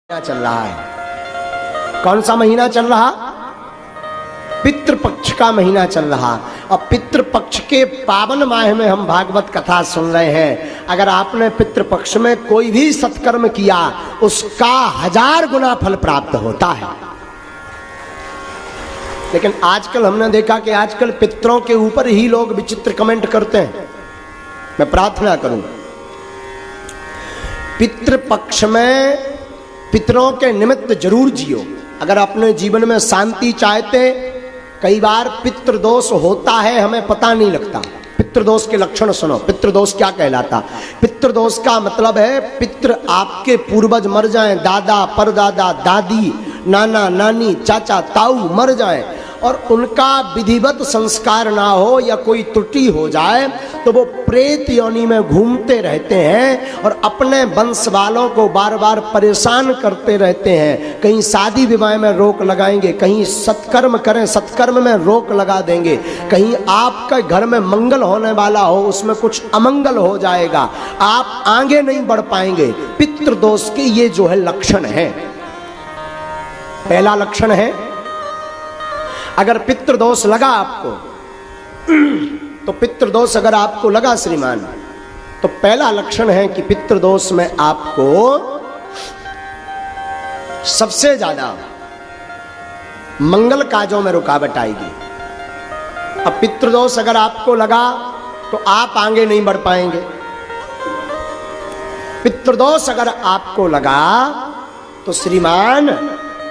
चल रहा है। कौन सा महीना चल रहा? पितृपक्ष का महीना चल रहा। और पितृपक्ष के पावन माह में हम भागवत कथा सुन रहे हैं। अगर आपने पितृपक्ष में कोई भी सत्कर्म किया उसका 1000 गुना फल प्राप्त होता है। लेकिन आजकल हमने देखा कि आजकल पितरों के ऊपर ही लोग विचित्र कमेंट करते हैं। मैं प्रार्थना करूं पितृपक्ष में पितरों के निमित्त जरूर जियो। अगर अपने जीवन में शांति चाहते, कई बार पितृदोष होता है हमें पता नहीं लगता। पितृदोष के लक्षण सुनो। पितृदोष क्या कहलाता? पितृदोष का मतलब है पितृ आपके पूर्वज मर जाएं, दादा परदादा दादी नाना नानी चाचा ताऊ मर जाएं और उनका विधिवत संस्कार ना हो या कोई त्रुटि हो जाए तो वो प्रेत योनि में घूमते रहते हैं और अपने वंश वालों को बार बार परेशान करते रहते हैं। कहीं शादी विवाह में रोक लगाएंगे, कहीं सत्कर्म करें सत्कर्म में रोक लगा देंगे, कहीं आपका घर में मंगल होने वाला हो उसमें कुछ अमंगल हो जाएगा, आप आगे नहीं बढ़ पाएंगे। पितृदोष के ये जो है लक्षण है। पहला लक्षण है, अगर पितृदोष लगा आपको तो पितृदोष अगर आपको लगा श्रीमान तो पहला लक्षण है कि पितृदोष में आपको सबसे ज्यादा मंगल काजों में रुकावट आएगी। अब पितृदोष अगर आपको लगा तो आप आगे नहीं बढ़ पाएंगे। पितृदोष अगर आपको लगा तो श्रीमान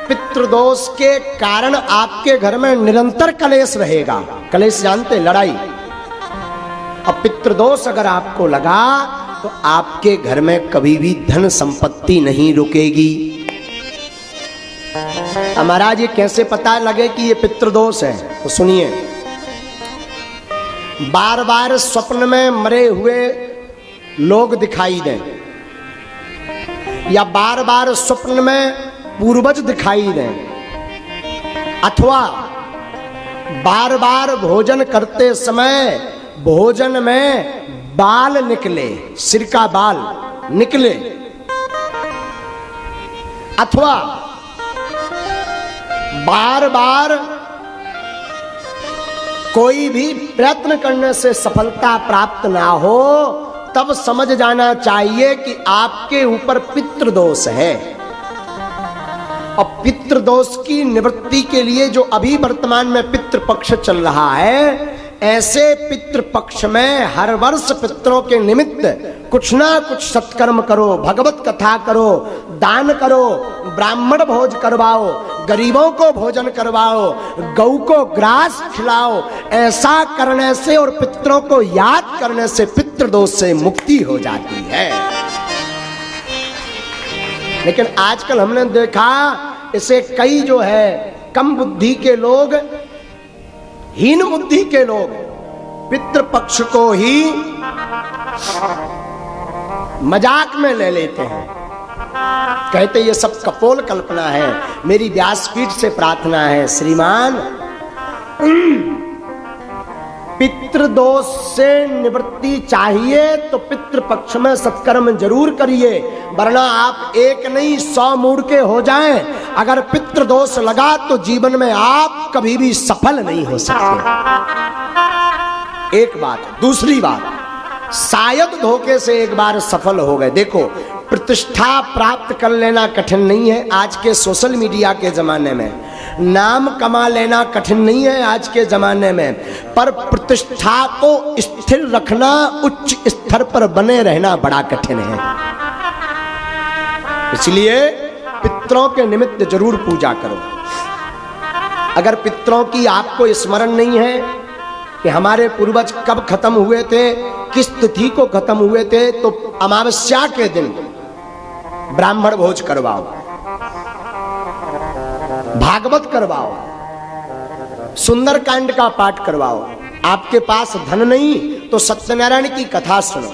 पितृदोष के कारण आपके घर में निरंतर कलेश रहेगा। कलेश जानते, लड़ाई। अब पितृदोष अगर आपको लगा तो आपके घर में कभी भी धन संपत्ति नहीं रुकेगी। महाराज ये कैसे पता लगे कि ये पितृदोष है? तो सुनिए, बार बार स्वप्न में मरे हुए लोग दिखाई दें या बार बार स्वप्न में पूर्वज दिखाई दें अथवा बार बार भोजन करते समय भोजन में बाल निकले, सिर का बाल निकले, अथवा बार बार कोई भी प्रयत्न करने से सफलता प्राप्त ना हो, तब समझ जाना चाहिए कि आपके ऊपर पितृदोष है। और पितृदोष की निवृत्ति के लिए जो अभी वर्तमान में पितृपक्ष चल रहा है, ऐसे पितृपक्ष में हर वर्ष पितरों के निमित्त कुछ ना कुछ सत्कर्म करो, भगवत कथा करो, दान करो, ब्राह्मण भोज करवाओ, गरीबों को भोजन करवाओ, गौ को ग्रास खिलाओ। ऐसा करने से और पितरों को याद करने से पितृदोष से मुक्ति हो जाती है। लेकिन आजकल हमने देखा इसे कई जो है कम बुद्धि के लोग, हीन बुद्धि के लोग पितृपक्ष को ही मजाक में ले लेते हैं। कहते ये सब कपोल कल्पना है। मेरी व्यासपीठ से प्रार्थना है श्रीमान, पितृदोष से निवृत्ति चाहिए तो पितृपक्ष में सत्कर्म जरूर करिए, वरना आप एक नहीं 100 मूर्खे हो जाएं। अगर पितृदोष लगा तो जीवन में आप कभी भी सफल नहीं हो सकते। एक बात। दूसरी बात, शायद धोखे से एक बार सफल हो गए। देखो, प्रतिष्ठा प्राप्त कर लेना कठिन नहीं है आज के सोशल मीडिया के जमाने में, नाम कमा लेना कठिन नहीं है आज के जमाने में, पर प्रतिष्ठा को स्थिर रखना, उच्च स्तर पर बने रहना बड़ा कठिन है। इसलिए पितरों के निमित्त जरूर पूजा करो। अगर पितरों की आपको स्मरण नहीं है कि हमारे पूर्वज कब खत्म हुए थे, किस तिथि को खत्म हुए थे, तो अमावस्या के दिन ब्राह्मण भोज करवाओ, भागवत करवाओ, सुंदरकांड का पाठ करवाओ। आपके पास धन नहीं तो सत्यनारायण की कथा सुनो।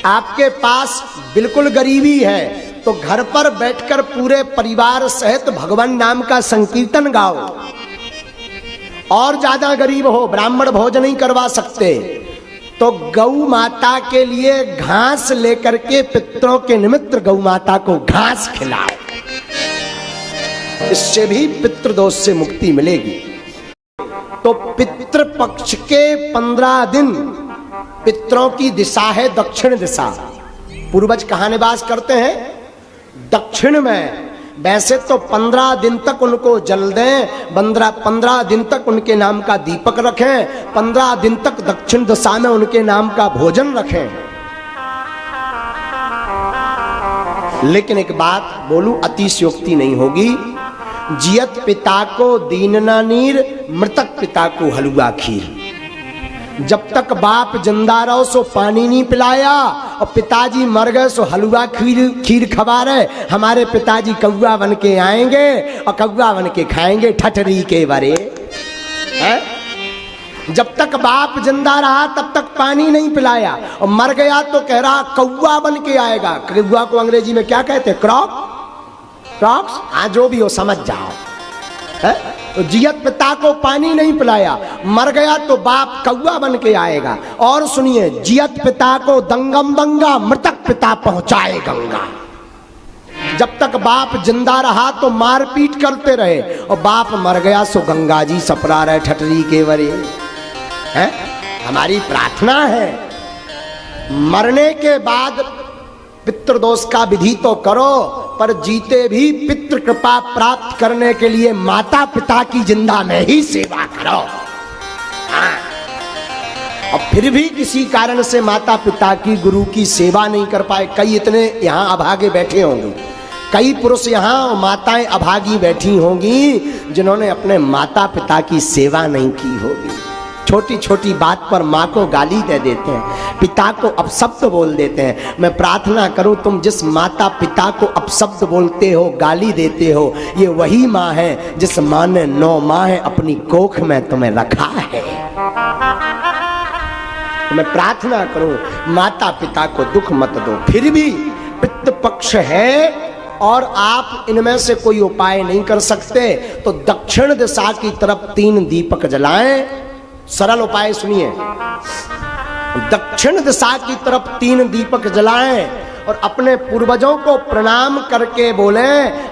आपके पास बिल्कुल गरीबी है तो घर पर बैठकर पूरे परिवार सहित भगवान नाम का संकीर्तन गाओ। और ज्यादा गरीब हो, ब्राह्मण भोज नहीं करवा सकते, तो गौ माता के लिए घास लेकर के पितरों के निमित्त गौ माता को घास खिलाओ। इससे भी पितृदोष से मुक्ति मिलेगी। तो पितृपक्ष के 15 दिन पितरों की दिशा है दक्षिण दिशा। पूर्वज कहाँ निवास करते हैं? दक्षिण में। वैसे तो 15 दिन तक उनको जल दें, 15 दिन तक उनके नाम का दीपक रखें, 15 दिन तक दक्षिण दिशा में उनके नाम का भोजन रखें। लेकिन एक बात बोलूं, अतिशयोक्ति नहीं होगी। जियत पिता को दीनना नीर, मृतक पिता को हलवा खीर। जब तक बाप जिंदा रहो सो पानी नहीं पिलाया, और पिताजी मर गए सो हलवा खीर खवा रहे। हमारे पिताजी कौवा बन के आएंगे और कौवा बन के खाएंगे ठठरी के बरे है? जब तक बाप जिंदा रहा तब तक पानी नहीं पिलाया, और मर गया तो कह रहा कौवा बन के आएगा। कौवा को अंग्रेजी में क्या कहते हैं? क्रॉक्स। हाँ, जो भी हो समझ जाओ है? तो जियत पिता को पानी नहीं पिलाया, मर गया तो बाप कौवा बन के आएगा। और सुनिए, जियत पिता को दंगम दंगा, मृतक पिता पहुंचाए गंगा। जब तक बाप जिंदा रहा तो मारपीट करते रहे, और बाप मर गया सो गंगा जी सपरा रहे ठठरी के वरे है। हमारी प्रार्थना है मरने के बाद पितृदोष का विधि तो करो, पर जीते भी पितृ कृपा प्राप्त करने के लिए माता पिता की जिंदा में ही सेवा करो। हाँ। और फिर भी किसी कारण से माता पिता की, गुरु की सेवा नहीं कर पाए, कई इतने यहाँ अभागे बैठे होंगे, कई पुरुष यहाँ और माताएं अभागी बैठी होंगी जिन्होंने अपने माता पिता की सेवा नहीं की होगी। छोटी छोटी बात पर माँ को गाली दे देते हैं, पिता को अपशब्द बोल देते हैं। मैं प्रार्थना करूं, तुम जिस माता पिता को अपशब्द बोलते हो, गाली देते हो, ये वही माँ है जिस माँ ने 9 माह अपनी कोख में तुम्हें रखा है। तो मैं प्रार्थना करूं, माता पिता को दुख मत दो। फिर भी पितृपक्ष है और आप इनमें से कोई उपाय नहीं कर सकते, तो दक्षिण दिशा की तरफ 3 दीपक जलाएं। सरल उपाय सुनिए, दक्षिण दिशा की तरफ 3 दीपक जलाएं और अपने पूर्वजों को प्रणाम करके बोले,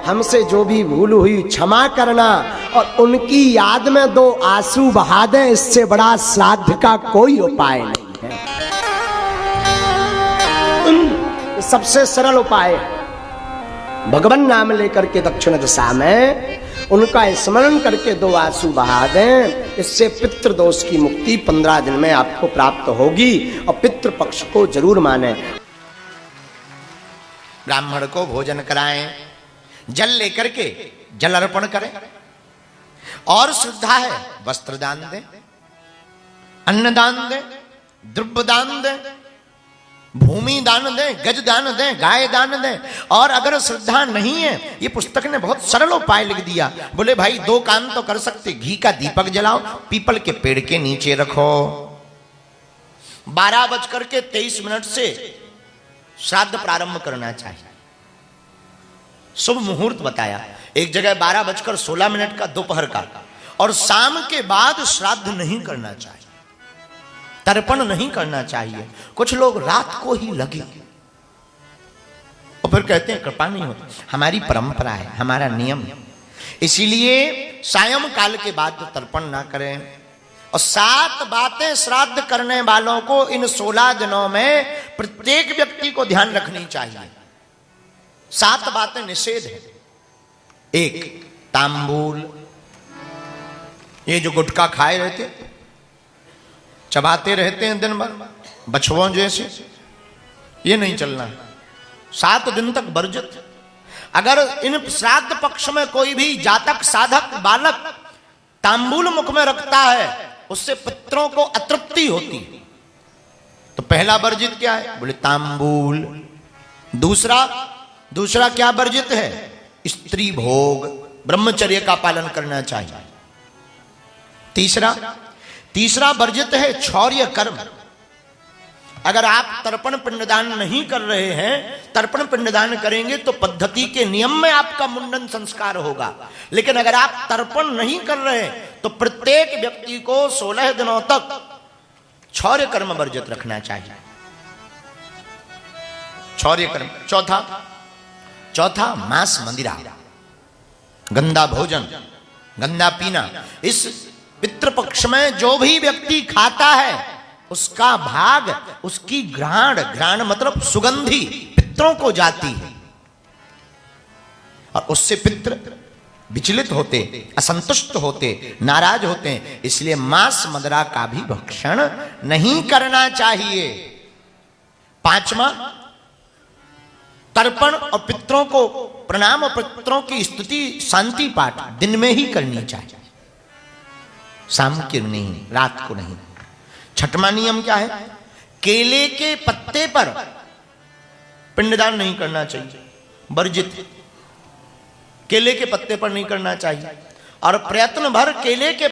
हमसे जो भी भूल हुई क्षमा करना, और उनकी याद में 2 आंसू बहा दें। इससे बड़ा श्राद्ध का कोई उपाय नहीं है। सबसे सरल उपाय, भगवान नाम लेकर के दक्षिण दिशा में उनका स्मरण करके 2 आंसू बहा दें। इससे पितृदोष की मुक्ति 15 दिन में आपको प्राप्त होगी। और पितृपक्ष को जरूर माने। ब्राह्मण को भोजन कराएं, जल लेकर के जल अर्पण करें, और श्रद्धा है वस्त्र दान दें, अन्न दान दें, द्रव्य दान दें, भूमि दान दें, गज दान दें, गाय दान दें। और अगर श्रद्धा नहीं है, ये पुस्तक ने बहुत सरल उपाय लिख दिया। बोले भाई 2 काम तो कर सकते, घी का दीपक जलाओ, पीपल के पेड़ के नीचे रखो, 12:23 से श्राद्ध प्रारंभ करना चाहिए। शुभ मुहूर्त बताया, एक जगह 12:16 का दोपहर का, और शाम के बाद श्राद्ध नहीं करना चाहिए, तर्पण नहीं करना चाहिए। कुछ लोग रात को ही लगे और फिर कहते हैं कृपा नहीं होती। हमारी परंपरा है, हमारा नियम है, इसीलिए सायं काल के बाद तर्पण ना करें। और 7 बातें श्राद्ध करने वालों को इन 16 दिनों में प्रत्येक व्यक्ति को ध्यान रखनी चाहिए। 7 बातें निषेध है। 1, तांबूल, ये जो गुटखा खाए रहते, चबाते रहते हैं दिन भर बछुओं जैसे, ये नहीं चलना। 7 दिन तक वर्जित। अगर इन श्राद्ध पक्ष में कोई भी जातक साधक बालक तांबूल मुख में रखता है, उससे पितरों को अतृप्ति होती है। तो पहला वर्जित क्या है? बोले तांबूल। दूसरा क्या वर्जित है? स्त्री भोग, ब्रह्मचर्य का पालन करना चाहिए। तीसरा वर्जित है क्षौर्य कर्म। अगर आप तर्पण पिंडदान नहीं कर रहे हैं, तर्पण पिंडदान करेंगे तो पद्धति के नियम में आपका मुंडन संस्कार होगा। लेकिन अगर आप तर्पण नहीं कर रहे तो प्रत्येक व्यक्ति को 16 दिनों तक क्षौर्य कर्म वर्जित रखना चाहिए। क्षौर्य कर्म। चौथा मांस मंदिरा। गंदा भोजन, गंदा पीना। इस पितृपक्ष में जो भी व्यक्ति खाता है उसका भाग, उसकी घ्राण, घ्राण मतलब सुगंधी, पितरों को जाती है और उससे पितृ विचलित होते, असंतुष्ट होते, नाराज होते हैं। इसलिए मांस मदिरा का भी भक्षण नहीं करना चाहिए। पांचवा, तर्पण और पितरों को प्रणाम और पितरों की स्तुति, शांति पाठ दिन में ही करनी चाहिए, शाम के नहीं, रात को नहीं। छठवां नियम क्या है? केले के पत्ते पर पिंडदान नहीं करना चाहिए, वर्जित। केले के पत्ते पर नहीं करना चाहिए और प्रयत्न भर केले के